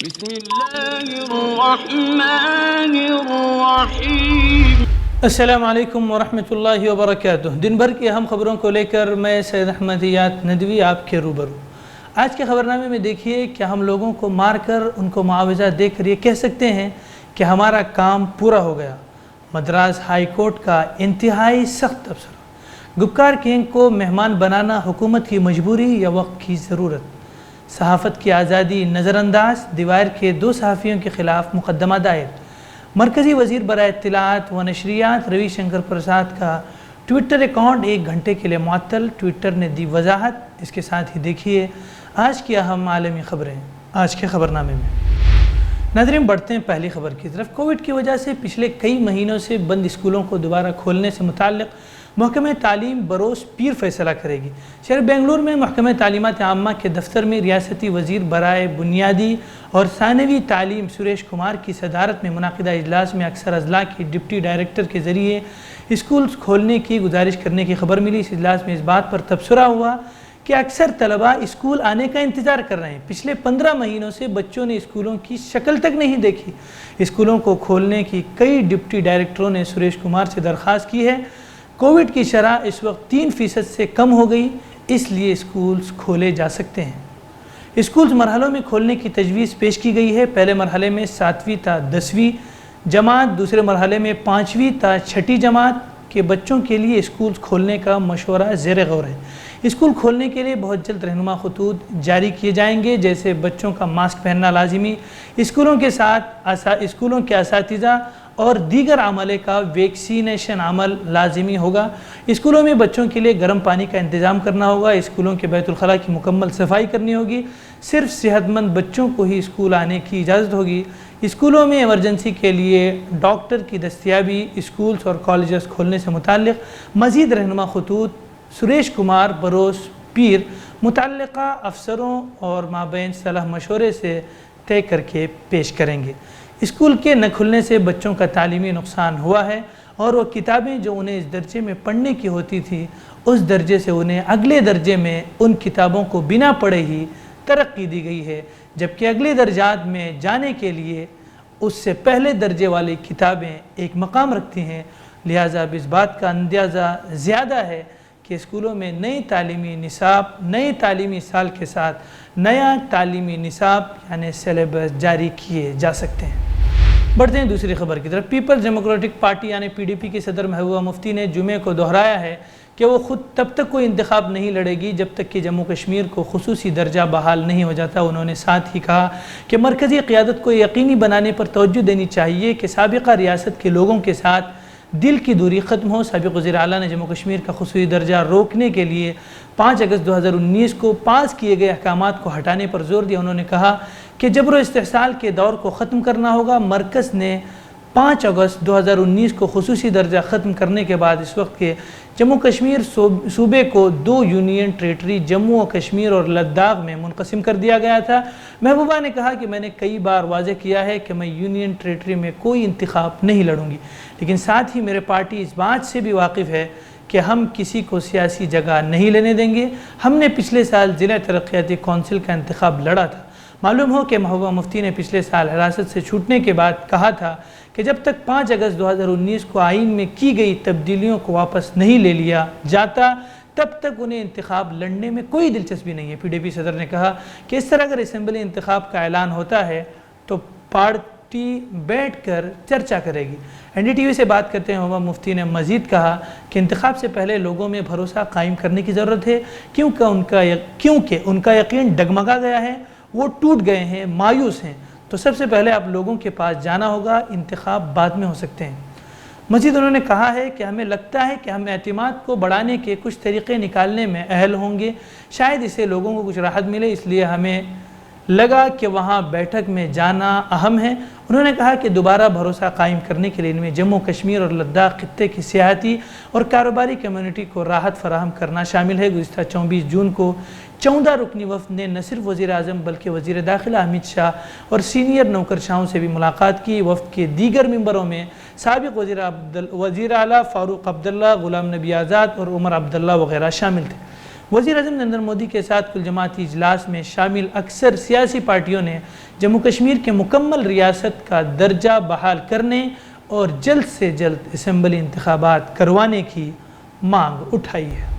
بسم اللہ الرحمن الرحیم۔ السلام علیکم ورحمۃ اللہ وبرکاتہ۔ دن بھر کی اہم خبروں کو لے کر میں سید احمد یات ندوی آپ کے روبرو۔ آج کے خبرنامے میں دیکھیے کہ ہم لوگوں کو مار کر ان کو معاوضہ دے کر یہ کہہ سکتے ہیں کہ ہمارا کام پورا ہو گیا۔ مدراس ہائی کورٹ کا انتہائی سخت تبصرہ۔ گپکار کنگ کو مہمان بنانا حکومت کی مجبوری یا وقت کی ضرورت؟ صحافت کی آزادی نظر انداز، دیوار کے 2 صحافیوں کے خلاف مقدمہ دائر۔ مرکزی وزیر برائے اطلاعات و نشریات روی شنکر پرساد کا ٹویٹر اکاؤنٹ 1 گھنٹے کے لیے معطل، ٹویٹر نے دی وضاحت۔ اس کے ساتھ ہی دیکھیے آج کی اہم عالمی خبریں آج کے خبرنامے میں۔ ناظرین، بڑھتے ہیں پہلی خبر کی طرف۔ کووڈ کی وجہ سے پچھلے کئی مہینوں سے بند اسکولوں کو دوبارہ کھولنے سے متعلق محکمہ تعلیم بروز پیر فیصلہ کرے گی۔ شہر بنگلور میں محکمہ تعلیمات عامہ کے دفتر میں ریاستی وزیر برائے بنیادی اور ثانوی تعلیم سریش کمار کی صدارت میں منعقدہ اجلاس میں اکثر اضلاع کی ڈپٹی ڈائریکٹر کے ذریعے اسکول کھولنے کی گزارش کرنے کی خبر ملی۔ اس اجلاس میں اس بات پر تبصرہ ہوا کہ اکثر طلباء اسکول آنے کا انتظار کر رہے ہیں۔ پچھلے 15 مہینوں سے بچوں نے اسکولوں کی شکل تک نہیں دیکھی۔ اسکولوں کو کھولنے کی کئی ڈپٹی ڈائریکٹروں نے سریش کمار سے درخواست کی ہے۔ کووڈ کی شرح اس وقت 3% سے کم ہو گئی، اس لیے اسکولز کھولے جا سکتے ہیں۔ اسکولز مرحلوں میں کھولنے کی تجویز پیش کی گئی ہے۔ پہلے مرحلے میں 7ویں تا 10ویں جماعت، دوسرے مرحلے میں 5ویں تا 6ٹھی جماعت کے بچوں کے لیے اسکولز کھولنے کا مشورہ زیر غور ہے۔ اسکول کھولنے کے لیے بہت جلد رہنما خطوط جاری کیے جائیں گے، جیسے بچوں کا ماسک پہننا لازمی، اسکولوں کے اساتذہ اور دیگر عملے کا ویکسینیشن عمل لازمی ہوگا۔ اسکولوں میں بچوں کے لیے گرم پانی کا انتظام کرنا ہوگا۔ اسکولوں کے بیت الخلاء کی مکمل صفائی کرنی ہوگی۔ صرف صحت مند بچوں کو ہی اسکول آنے کی اجازت ہوگی۔ اسکولوں میں ایمرجنسی کے لیے ڈاکٹر کی دستیابی۔ اسکولز اور کالجز کھولنے سے متعلق مزید رہنما خطوط سریش کمار بروز پیر متعلقہ افسروں اور مابین صلاح مشورے سے طے کر کے پیش کریں گے۔ اسکول کے نہ کھلنے سے بچوں کا تعلیمی نقصان ہوا ہے اور وہ کتابیں جو انہیں اس درجے میں پڑھنے کی ہوتی تھی، اس درجے سے انہیں اگلے درجے میں ان کتابوں کو بنا پڑھے ہی ترقی دی گئی ہے، جبکہ اگلے درجات میں جانے کے لیے اس سے پہلے درجے والی کتابیں ایک مقام رکھتی ہیں۔ لہٰذا اب اس بات کا اندازہ زیادہ ہے کہ اسکولوں میں نئی تعلیمی سال کے ساتھ نیا تعلیمی نصاب یعنی سلیبس جاری کیے جا سکتے ہیں۔ بڑھتے ہیں دوسری خبر کی طرف۔ پیپلز ڈیموکریٹک پارٹی یعنی PDP کی صدر محبوبہ مفتی نے جمعے کو دہرایا ہے کہ وہ خود تب تک کوئی انتخاب نہیں لڑے گی جب تک کہ جموں کشمیر کو خصوصی درجہ بحال نہیں ہو جاتا۔ انہوں نے ساتھ ہی کہا کہ مرکزی قیادت کو یقینی بنانے پر توجہ دینی چاہیے کہ سابقہ ریاست کے لوگوں کے ساتھ دل کی دوری ختم ہو۔ سابق وزیر اعلیٰ نے جموں کشمیر کا خصوصی درجہ روکنے کے لیے 5 اگست 2019 کو پاس کیے گئے احکامات کو ہٹانے پر زور دیا۔ انہوں نے کہا کہ جبر و استحصال کے دور کو ختم کرنا ہوگا۔ مرکز نے 5 اگست 2019 کو خصوصی درجہ ختم کرنے کے بعد اس وقت کے جموں کشمیر صوبے کو 2 یونین ٹریٹری جموں و کشمیر اور لداخ میں منقسم کر دیا گیا تھا۔ محبوبہ نے کہا کہ میں نے کئی بار واضح کیا ہے کہ میں یونین ٹریٹری میں کوئی انتخاب نہیں لڑوں گی، لیکن ساتھ ہی میرے پارٹی اس بات سے بھی واقف ہے کہ ہم کسی کو سیاسی جگہ نہیں لینے دیں گے۔ ہم نے پچھلے سال ضلع ترقیاتی کونسل کا انتخاب لڑا تھا۔ معلوم ہو کہ محبوبہ مفتی نے پچھلے سال حراست سے چھوٹنے کے بعد کہا تھا کہ جب تک 5 اگست 2019 کو آئین میں کی گئی تبدیلیوں کو واپس نہیں لے لیا جاتا تب تک انہیں انتخاب لڑنے میں کوئی دلچسپی نہیں ہے۔ PDP صدر نے کہا کہ اس طرح اگر اسمبلی انتخاب کا اعلان ہوتا ہے تو پارٹی بیٹھ کر چرچا کرے گی۔ NDTV سے بات کرتے ہیں محبوبہ مفتی نے مزید کہا کہ انتخاب سے پہلے لوگوں میں بھروسہ قائم کرنے کی ضرورت ہے، کیونکہ ان کا یقین ڈگمگا گیا ہے، وہ ٹوٹ گئے ہیں، مایوس ہیں۔ تو سب سے پہلے آپ لوگوں کے پاس جانا ہوگا، انتخاب بعد میں ہو سکتے ہیں۔ مزید انہوں نے کہا ہے کہ ہمیں لگتا ہے کہ ہم اعتماد کو بڑھانے کے کچھ طریقے نکالنے میں اہل ہوں گے، شاید اسے لوگوں کو کچھ راحت ملے، اس لیے ہمیں لگا کہ وہاں بیٹھک میں جانا اہم ہے۔ انہوں نے کہا کہ دوبارہ بھروسہ قائم کرنے کے لیے ان میں جموں کشمیر اور لداخ خطے کی سیاحتی اور کاروباری کمیونٹی کو راحت فراہم کرنا شامل ہے۔ گزشتہ 24 جون کو 14 رکنی وفد نے نہ صرف وزیر اعظم بلکہ وزیر داخلہ امت شاہ اور سینئر نوکرشاہوں سے بھی ملاقات کی۔ وفد کے دیگر ممبروں میں سابق وزیر اعلیٰ فاروق عبداللہ، غلام نبی آزاد اور عمر عبداللہ وغیرہ شامل تھے۔ وزیر اعظم نریندر مودی کے ساتھ کل جماعتی اجلاس میں شامل اکثر سیاسی پارٹیوں نے جموں کشمیر کے مکمل ریاست کا درجہ بحال کرنے اور جلد سے جلد اسمبلی انتخابات کروانے کی مانگ اٹھائی ہے۔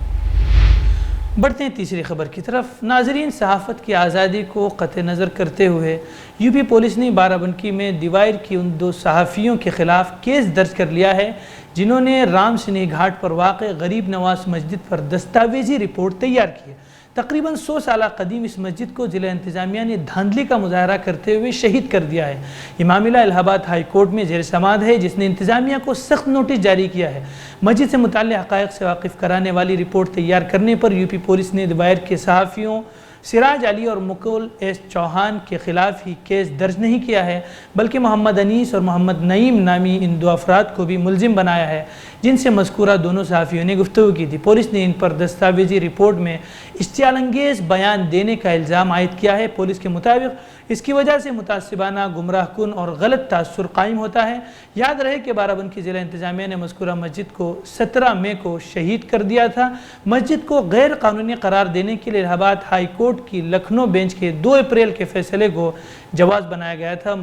بڑھتے ہیں تیسری خبر کی طرف۔ ناظرین، صحافت کی آزادی کو قطع نظر کرتے ہوئے یو پی پولیس نے بارہ بنکی میں دیوائر کی ان 2 صحافیوں کے خلاف کیس درج کر لیا ہے جنہوں نے رام سنی گھاٹ پر واقع غریب نواز مسجد پر دستاویزی رپورٹ تیار کی ہے۔ تقریباً 100 سالہ قدیم اس مسجد کو ضلع انتظامیہ نے دھاندلی کا مظاہرہ کرتے ہوئے شہید کر دیا ہے۔ یہ معاملہ الہ آباد ہائی کورٹ میں زیر سماعت ہے، جس نے انتظامیہ کو سخت نوٹس جاری کیا ہے۔ مسجد سے متعلق حقائق سے واقف کرانے والی رپورٹ تیار کرنے پر یو پی پولیس نے دیوائر کے صحافیوں سراج علی اور مکل ایس چوہان کے خلاف ہی کیس درج نہیں کیا ہے، بلکہ محمد انیس اور محمد نعیم نامی ان 2 افراد کو بھی ملزم بنایا ہے جن سے مذکورہ دونوں صحافیوں نے گفتگو کی تھی۔ پولیس نے ان پر دستاویزی رپورٹ میں اشتعال انگیز بیان دینے کا الزام عائد کیا ہے۔ پولیس کے مطابق اس کی وجہ سے متعصبانہ، گمراہ کن اور غلط تاثر قائم ہوتا ہے۔ یاد رہے کہ بارہ بنکی ضلع انتظامیہ نے مذکورہ مسجد کو 17 مئی کو شہید کر دیا تھا۔ مسجد کو غیر قانونی قرار دینے کے لیے الہ آباد ہائی کورٹ کی لکھنؤ بینچ کے 2 اپریل کے فیصلے کو جواز بنایا گیا تھا۔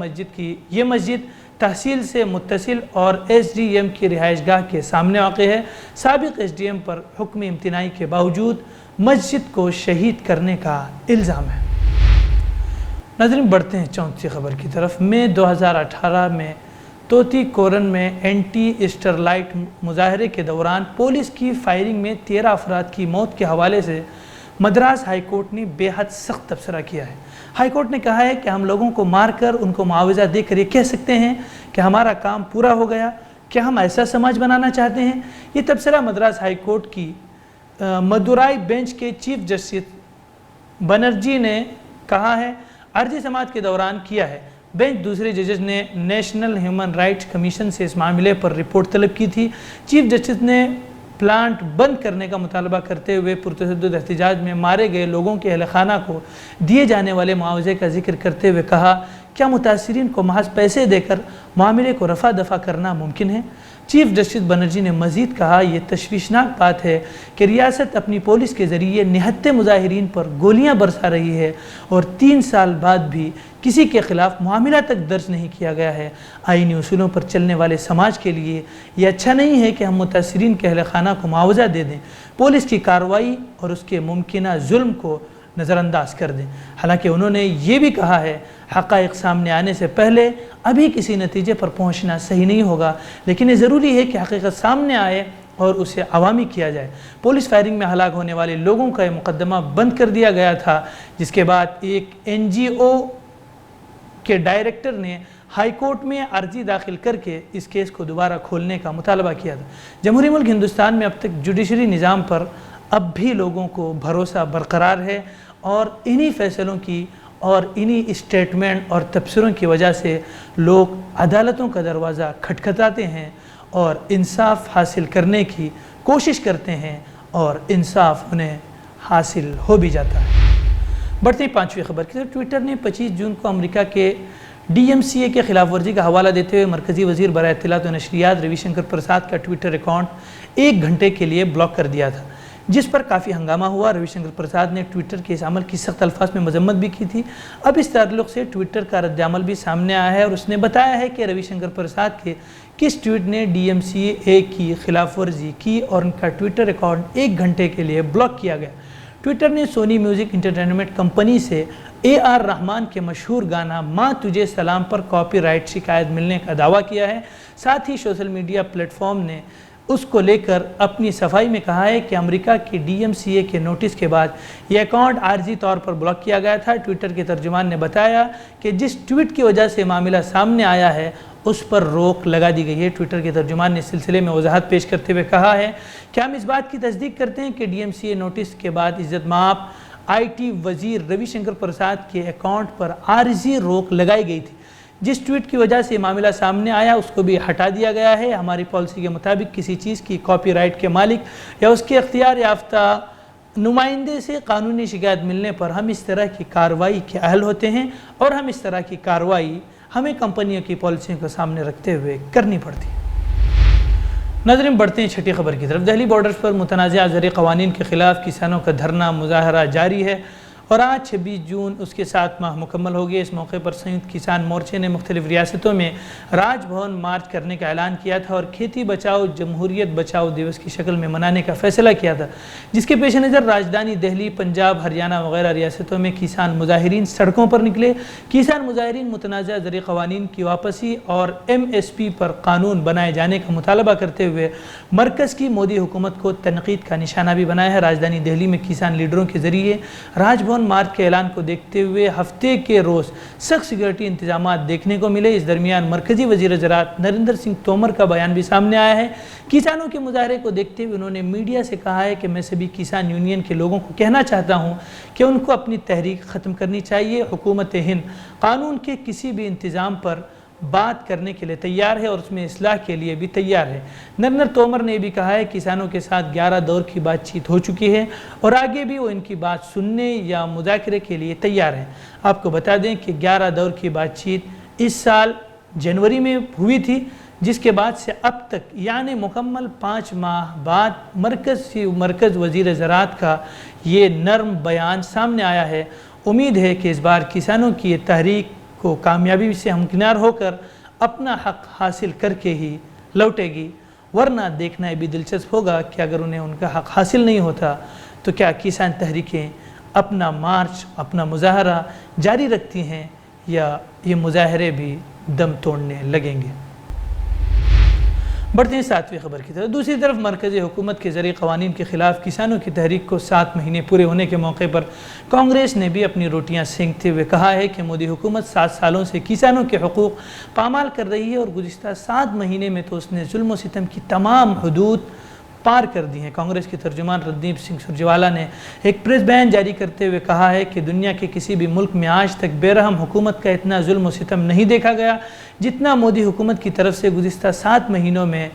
یہ مسجد تحصیل سے متصل اور ایس ڈی ایم کی رہائش گاہ کے سامنے واقع ہے۔ سابق ایس ڈی ایم پر حکم امتناعی کے باوجود مسجد کو شہید کرنے کا الزام ہے۔ ناظرین، بڑھتے ہیں چوتھی خبر کی طرف۔ مئی 2018 میں توتی کورن میں اینٹی اسٹرلائٹ مظاہرے کے دوران پولیس کی فائرنگ میں 13 افراد کی موت کے حوالے سے مدراس ہائی کورٹ نے بے حد سخت تبصرہ کیا ہے۔ ہائی کورٹ نے کہا ہے کہ ہم لوگوں کو مار کر ان کو معاوضہ دے کر یہ کہہ سکتے ہیں کہ ہمارا کام پورا ہو گیا۔ کیا ہم ایسا سماج بنانا چاہتے ہیں؟ یہ تبصرہ مدراس ہائی کورٹ کی مدورائی بینچ کے چیف جسٹس بنرجی نے کہا ہے، عرضی سماعت کے دوران کیا ہے۔ بینچ دوسرے ججز نے نیشنل ہیومن رائٹس کمیشن سے اس معاملے پر رپورٹ طلب کی تھی۔ چیف جسٹس نے پلانٹ بند کرنے کا مطالبہ کرتے ہوئے پرتشدد احتجاج میں مارے گئے لوگوں کے اہل خانہ کو دیے جانے والے معاوضے کا ذکر کرتے ہوئے کہا، کیا متاثرین کو محض پیسے دے کر معاملے کو رفع دفع کرنا ممکن ہے؟ چیف جسٹس بنرجی نے مزید کہا، یہ تشویشناک بات ہے کہ ریاست اپنی پولیس کے ذریعے نہتے مظاہرین پر گولیاں برسا رہی ہے اور 3 سال بعد بھی کسی کے خلاف معاملہ تک درج نہیں کیا گیا ہے۔ آئینی اصولوں پر چلنے والے سماج کے لیے یہ اچھا نہیں ہے کہ ہم متاثرین کے اہل خانہ کو معاوضہ دے دیں، پولیس کی کارروائی اور اس کے ممکنہ ظلم کو نظر انداز کر دیں۔ حالانکہ انہوں نے یہ بھی کہا ہے، حقائق سامنے آنے سے پہلے ابھی کسی نتیجے پر پہنچنا صحیح نہیں ہوگا، لیکن یہ ضروری ہے کہ حقیقت سامنے آئے اور اسے عوامی کیا جائے۔ پولیس فائرنگ میں ہلاک ہونے والے لوگوں کا یہ مقدمہ بند کر دیا گیا تھا، جس کے بعد ایک NGO کے ڈائریکٹر نے ہائی کورٹ میں عرضی داخل کر کے اس کیس کو دوبارہ کھولنے کا مطالبہ کیا تھا۔ جمہوری ملک ہندوستان میں اب تک جوڈیشری نظام پر اب بھی لوگوں کو بھروسہ برقرار ہے اور انہی فیصلوں کی اور انہی اسٹیٹمنٹ اور تبصروں کی وجہ سے لوگ عدالتوں کا دروازہ کھٹکھٹاتے ہیں اور انصاف حاصل کرنے کی کوشش کرتے ہیں اور انصاف انہیں حاصل ہو بھی جاتا ہے۔ بڑھتے ہیں 5ویں خبر کی طرف۔ ٹویٹر نے 25 جون کو امریکہ کے DMCA کے خلاف ورزی کا حوالہ دیتے ہوئے مرکزی وزیر برائے اطلاعات و نشریات روی شنکر پرساد کا ٹویٹر اکاؤنٹ 1 گھنٹے کے لیے بلاک کر دیا تھا، جس پر کافی ہنگامہ ہوا۔ روی شنکر پرساد نے ٹویٹر کے اس عمل کی سخت الفاظ میں مذمت بھی کی تھی۔ اب اس تعلق سے ٹویٹر کا رد عمل بھی سامنے آیا ہے اور اس نے بتایا ہے کہ روی شنکر پرساد کے کس ٹویٹ نے DMCA کی خلاف ورزی کی اور ان کا ٹویٹر اکاؤنٹ 1 گھنٹے کے لیے بلاک کیا گیا۔ ٹویٹر نے سونی میوزک انٹرٹینمنٹ کمپنی سے AR رحمان کے مشہور گانا ماں تجھے سلام پر کاپی رائٹ شکایت ملنے کا دعویٰ کیا ہے۔ ساتھ ہی سوشل میڈیا پلیٹ فارم نے اس کو لے کر اپنی صفائی میں کہا ہے کہ امریکہ کی DMCA کے نوٹس کے بعد یہ اکاؤنٹ عارضی طور پر بلاک کیا گیا تھا۔ ٹویٹر کے ترجمان نے بتایا کہ جس ٹویٹ کی وجہ سے معاملہ سامنے آیا ہے اس پر روک لگا دی گئی ہے۔ ٹویٹر کے ترجمان نے اس سلسلے میں وضاحت پیش کرتے ہوئے کہا ہے کہ ہم اس بات کی تصدیق کرتے ہیں کہ DMCA نوٹس کے بعد عزت مآب IT وزیر روی شنکر پرساد کے اکاؤنٹ پر عارضی روک لگائی گئی تھی۔ جس ٹویٹ کی وجہ سے معاملہ سامنے آیا اس کو بھی ہٹا دیا گیا ہے۔ ہماری پالیسی کے مطابق کسی چیز کی کاپی رائٹ کے مالک یا اس کے اختیار یافتہ نمائندے سے قانونی شکایت ملنے پر ہم اس طرح کی کارروائی کے اہل ہوتے ہیں اور ہم اس طرح کی کارروائی ہمیں کمپنیوں کی پالیسیوں کو سامنے رکھتے ہوئے کرنی پڑتی ہے۔ ناظرین بڑھتے ہیں چھٹی خبر کی طرف۔ دہلی بارڈرز پر متنازع زرعی قوانین کے خلاف کسانوں کا دھرنا مظاہرہ جاری ہے اور آج 26 جون اس کے 7 ماہ مکمل ہو گئے۔ اس موقع پر سنیت کسان مورچے نے مختلف ریاستوں میں راج بھون مارچ کرنے کا اعلان کیا تھا اور کھیتی بچاؤ جمہوریت بچاؤ دیوس کی شکل میں منانے کا فیصلہ کیا تھا، جس کے پیش نظر راجدھانی دہلی، پنجاب، ہریانہ وغیرہ ریاستوں میں کسان مظاہرین سڑکوں پر نکلے۔ کسان مظاہرین متنازع زرعی قوانین کی واپسی اور MSP پر قانون بنائے جانے کا مطالبہ کرتے ہوئے مرکز کی مودی حکومت کو تنقید کا نشانہ بھی بنایا ہے۔ راجدھانی دہلی میں کسان لیڈروں کے ذریعے راج بھون مارچ کے اعلان کو دیکھتے ہوئے ہفتے کے روز سخت سیکورٹی انتظامات دیکھنے کو ملے۔ اس درمیان مرکزی وزیر زراعت نریندر سنگھ تومر کا بیان بھی سامنے آیا ہے۔ کسانوں کے مظاہرے کو دیکھتے ہوئے انہوں نے میڈیا سے کہا ہے کہ میں سبھی کسان یونین کے لوگوں کو کہنا چاہتا ہوں کہ ان کو اپنی تحریک ختم کرنی چاہیے۔ حکومت ہند قانون کے کسی بھی انتظام پر بات کرنے کے لیے تیار ہے اور اس میں اصلاح کے لیے بھی تیار ہے۔ نریندر تومر نے بھی کہا ہے کہ کسانوں کے ساتھ 11 دور کی بات چیت ہو چکی ہے اور آگے بھی وہ ان کی بات سننے یا مذاکرے کے لیے تیار ہیں۔ آپ کو بتا دیں کہ 11 دور کی بات چیت اس سال جنوری میں ہوئی تھی، جس کے بعد سے اب تک یعنی مکمل 5 ماہ بعد مرکز وزیر زراعت کا یہ نرم بیان سامنے آیا ہے۔ امید ہے کہ اس بار کسانوں کی یہ تحریک کو کامیابی سے ہمکنار ہو کر اپنا حق حاصل کر کے ہی لوٹے گی، ورنہ دیکھنا یہ بھی دلچسپ ہوگا کہ اگر انہیں ان کا حق حاصل نہیں ہوتا تو کیا کسان تحریکیں اپنا مارچ اپنا مظاہرہ جاری رکھتی ہیں یا یہ مظاہرے بھی دم توڑنے لگیں گے۔ بڑھتے ہیں 7ویں خبر کی طرف۔ دوسری طرف مرکزی حکومت کے زرعی قوانین کے خلاف کسانوں کی تحریک کو 7 مہینے پورے ہونے کے موقع پر کانگریس نے بھی اپنی روٹیاں سینکتے ہوئے کہا ہے کہ مودی حکومت 7 سالوں سے کسانوں کے حقوق پامال کر رہی ہے اور گزشتہ 7 مہینے میں تو اس نے ظلم و ستم کی تمام حدود پار کر دی ہیں۔ کانگریس کے ترجمان رندیپ سنگھ سرجیوالا نے ایک پریس بیان جاری کرتے ہوئے کہا ہے کہ دنیا کے کسی بھی ملک میں آج تک بے رحم حکومت کا اتنا ظلم و ستم نہیں دیکھا گیا جتنا مودی حکومت کی طرف سے گزشتہ 7 مہینوں میں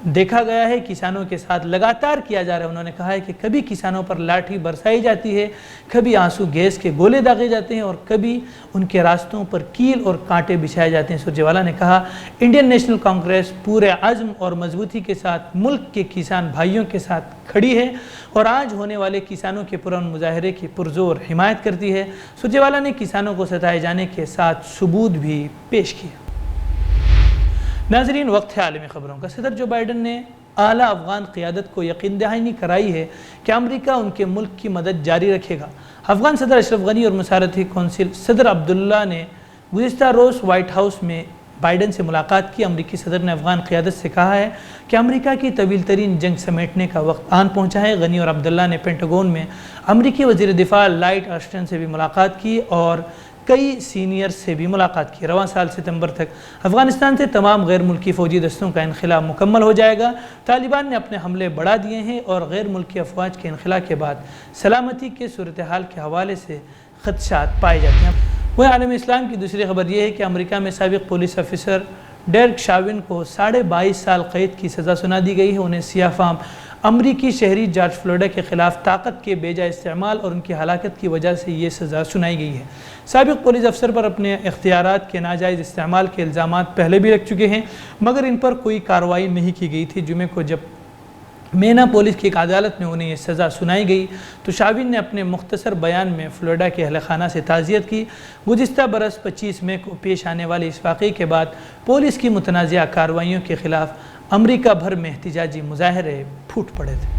دیکھا گیا ہے۔ کسانوں کے ساتھ لگاتار کیا جا رہا ہے۔ انہوں نے کہا ہے کہ کبھی کسانوں پر لاٹھی برسائی جاتی ہے، کبھی آنسو گیس کے گولے داغے جاتے ہیں اور کبھی ان کے راستوں پر کیل اور کانٹے بچھائے جاتے ہیں۔ سرجیوالا نے کہا انڈین نیشنل کانگریس پورے عزم اور مضبوطی کے ساتھ ملک کے کسان بھائیوں کے ساتھ کھڑی ہے اور آج ہونے والے کسانوں کے پرامن مظاہرے کی پرزور حمایت کرتی ہے۔ سرجیوالا نے کسانوں کو ستائے جانے کے ساتھ ثبوت بھی پیش کیے۔ ناظرین وقت ہے عالمی خبروں کا۔ صدر جو بائیڈن نے اعلیٰ افغان قیادت کو یقین دہانی کرائی ہے کہ امریکہ ان کے ملک کی مدد جاری رکھے گا۔ افغان صدر اشرف غنی اور مسارتی کونسل صدر عبداللہ نے گزشتہ روز وائٹ ہاؤس میں بائیڈن سے ملاقات کی۔ امریکی صدر نے افغان قیادت سے کہا ہے کہ امریکہ کی طویل ترین جنگ سمیٹنے کا وقت آن پہنچا ہے۔ غنی اور عبداللہ نے پینٹاگون میں امریکی وزیر دفاع لائٹ آسٹن سے بھی ملاقات کی اور کئی سینئر سے بھی ملاقات کی۔ رواں سال ستمبر تک افغانستان سے تمام غیر ملکی فوجی دستوں کا انخلا مکمل ہو جائے گا۔ طالبان نے اپنے حملے بڑھا دیے ہیں اور غیر ملکی افواج کے انخلا کے بعد سلامتی کے صورتحال کے حوالے سے خدشات پائے جاتے ہیں۔ وہ عالم اسلام کی دوسری خبر یہ ہے کہ امریکہ میں سابق پولیس افسر ڈیرک شاون کو 22.5 سال قید کی سزا سنا دی گئی ہے۔ انہیں سیاہ فام امریکی شہری جارج فلوئڈ کے خلاف طاقت کے بیجا استعمال اور ان کی ہلاکت کی وجہ سے یہ سزا سنائی گئی ہے۔ سابق پولیس افسر پر اپنے اختیارات کے ناجائز استعمال کے الزامات پہلے بھی لگ چکے ہیں مگر ان پر کوئی کارروائی نہیں کی گئی تھی۔ جمعے کو جب مینا پولیس کی ایک عدالت میں انہیں یہ سزا سنائی گئی تو شاون نے اپنے مختصر بیان میں فلوئڈ کے اہل خانہ سے تعزیت کی۔ گزشتہ برس 25 مئی کو پیش آنے والے اس واقعے کے بعد پولیس کی متنازعہ کارروائیوں کے خلاف امریکہ بھر میں احتجاجی مظاہرے پھوٹ پڑے تھے۔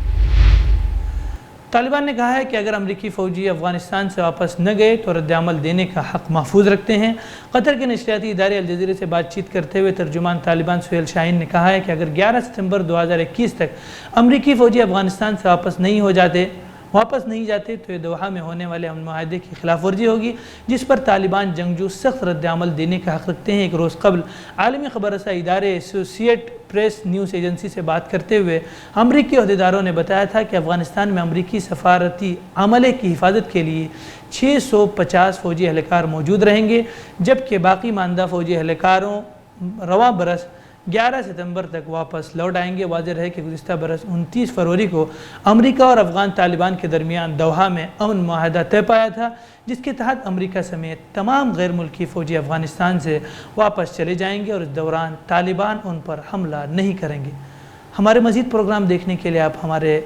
طالبان نے کہا ہے کہ اگر امریکی فوجی افغانستان سے واپس نہ گئے تو رد عمل دینے کا حق محفوظ رکھتے ہیں۔ قطر کے نشریاتی ادارے الجزیرہ سے بات چیت کرتے ہوئے ترجمان طالبان سہیل شاہین نے کہا ہے کہ اگر 11 ستمبر 2021 تک امریکی فوجی افغانستان سے واپس نہیں جاتے تو یہ دوحہ میں ہونے والے امن معاہدے کی خلاف ورزی ہوگی جس پر طالبان جنگجو سخت رد عمل دینے کا حق رکھتے ہیں۔ ایک روز قبل عالمی خبر رساں ادارے ایسوسیٹ پریس نیوز ایجنسی سے بات کرتے ہوئے امریکی عہدیداروں نے بتایا تھا کہ افغانستان میں امریکی سفارتی عملے کی حفاظت کے لیے 650 فوجی اہلکار موجود رہیں گے جبکہ باقی ماندہ فوجی اہلکاروں رواں برس 11 ستمبر تک واپس لوٹ آئیں گے۔ واضح رہے کہ گزشتہ برس 29 فروری کو امریکہ اور افغان طالبان کے درمیان دوحہ میں امن معاہدہ طے پایا تھا جس کے تحت امریکہ سمیت تمام غیر ملکی فوجی افغانستان سے واپس چلے جائیں گے اور اس دوران طالبان ان پر حملہ نہیں کریں گے۔ ہمارے مزید پروگرام دیکھنے کے لیے آپ ہمارے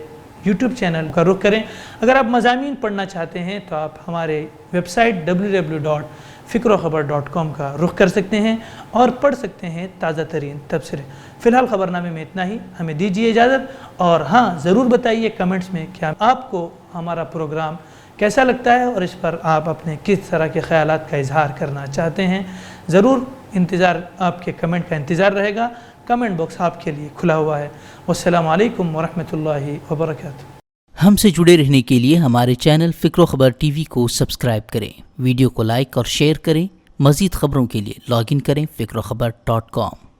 یوٹیوب چینل کا رخ کریں۔ اگر آپ مضامین پڑھنا چاہتے ہیں تو آپ ہمارے ویب سائٹ www.fikrokhbar.com کا رخ کر سکتے ہیں اور پڑھ سکتے ہیں تازہ ترین تبصرے۔ فی الحال خبرنامے میں اتنا ہی، ہمیں دیجیے اجازت، اور ہاں ضرور بتائیے کمنٹس میں کیا آپ کو ہمارا پروگرام کیسا لگتا ہے اور اس پر آپ اپنے کس طرح کے خیالات کا اظہار کرنا چاہتے ہیں۔ ضرور آپ کے کمنٹ کا انتظار رہے گا۔ کمنٹ باکس آپ کے لیے کھلا ہوا ہے۔ والسلام علیکم ورحمۃ اللہ وبرکاتہ۔ ہم سے جڑے رہنے کے لیے ہمارے چینل فکر و خبر ٹی وی کو سبسکرائب کریں، ویڈیو کو لائک اور شیئر کریں۔ مزید خبروں کے لیے لاگ ان کریں فکروخبر.com۔